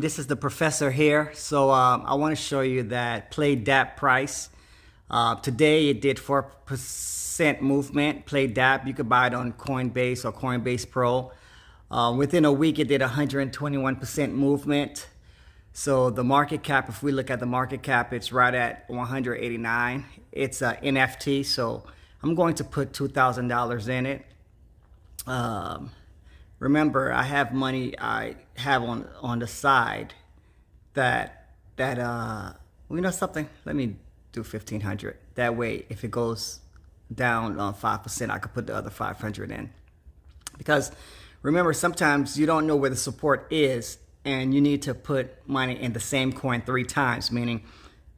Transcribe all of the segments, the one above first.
This is the professor here. So I want to show you that PlayDapp price. Today it did 4% movement. PlayDapp, you could buy it on Coinbase or Coinbase Pro. Within a week it did 121% movement. So the market cap, if we look at the market cap, it's right at 189. It's a NFT, so I'm going to put $2,000 in it. Remember, I have money I have on the side that you know something, let me do 1,500. That way if it goes down on 5%, I could put the other 500 in. Because remember, sometimes you don't know where the support is and you need to put money in the same coin 3 times, meaning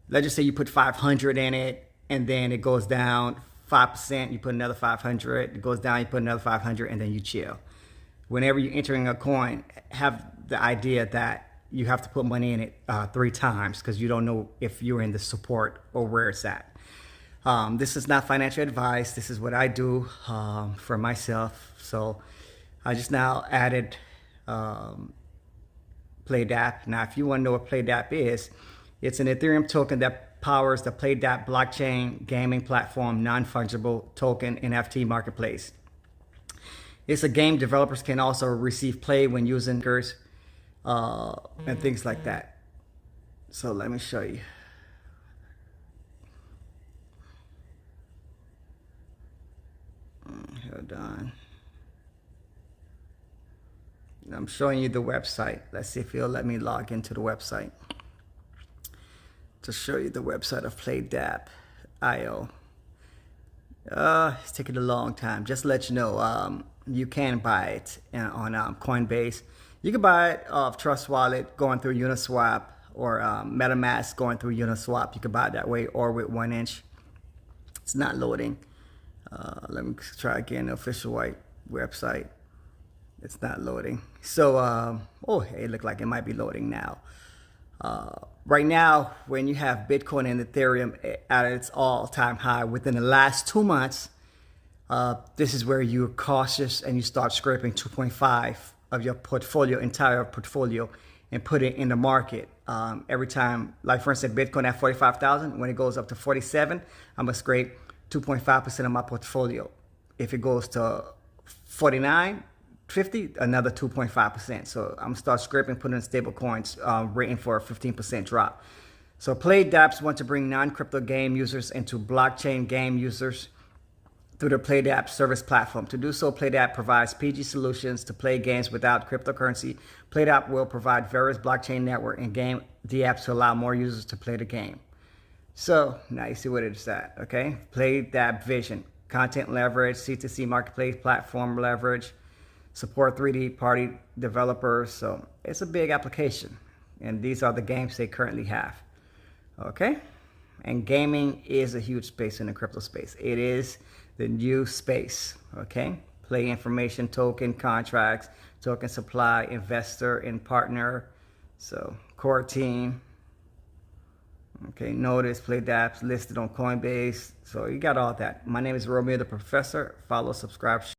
let's just say you put 500 in it and then it goes down 5%, you put another 500, it goes down, you put another 500, and then you chill. Whenever you're entering a coin, have the idea that you have to put money in it 3 times, because you don't know if you're in the support or where it's at. This is not financial advice. This is what I do for myself. So I just now added PlayDapp. Now, if you want to know what PlayDapp is, it's an Ethereum token that powers the PlayDapp blockchain gaming platform non-fungible token NFT marketplace. It's a game developers can also receive play when using and things like that. So let me show you. Hold on. I'm showing you the website. Let's see if it'll let me log into the website to show you the website of PlayDapp.io. It's taking a long time. Just to let you know, you can buy it on Coinbase. You can buy it off Trust Wallet going through Uniswap, or MetaMask going through Uniswap. You can buy it that way, or with 1inch. It's not loading. Let me try again. The official white website. It's not loading. So, oh, it looked like it might be loading now. Right now, when you have Bitcoin and Ethereum at its all-time high within the last 2 months, this is where you're cautious and you start scraping 2.5 of your portfolio, entire portfolio, and put it in the market. Every time, like for instance, Bitcoin at 45,000, when it goes up to 47, I'm gonna scrape 2.5% of my portfolio. If it goes to 49, 50, another 2.5%. So I'm gonna start scraping, putting in stable coins, waiting for a 15% drop. So PlayDapps want to bring non-crypto game users into blockchain game users through the PlayDapp service platform. To do so, PlayDapp provides PG solutions to play games without cryptocurrency. PlayDapp will provide various blockchain network and game dApps to allow more users to play the game. So now you see what it's at, okay? PlayDapp vision, content leverage, C2C marketplace platform leverage, support 3D party developers. So it's a big application, and these are the games they currently have, okay? And gaming is a huge space in the crypto space. It is the new space, okay? Play information, token contracts, token supply, investor and partner. So core team, okay, notice PlayDapps listed on Coinbase. So you got all that. My name is Romeo the Professor. Follow, subscribe, share.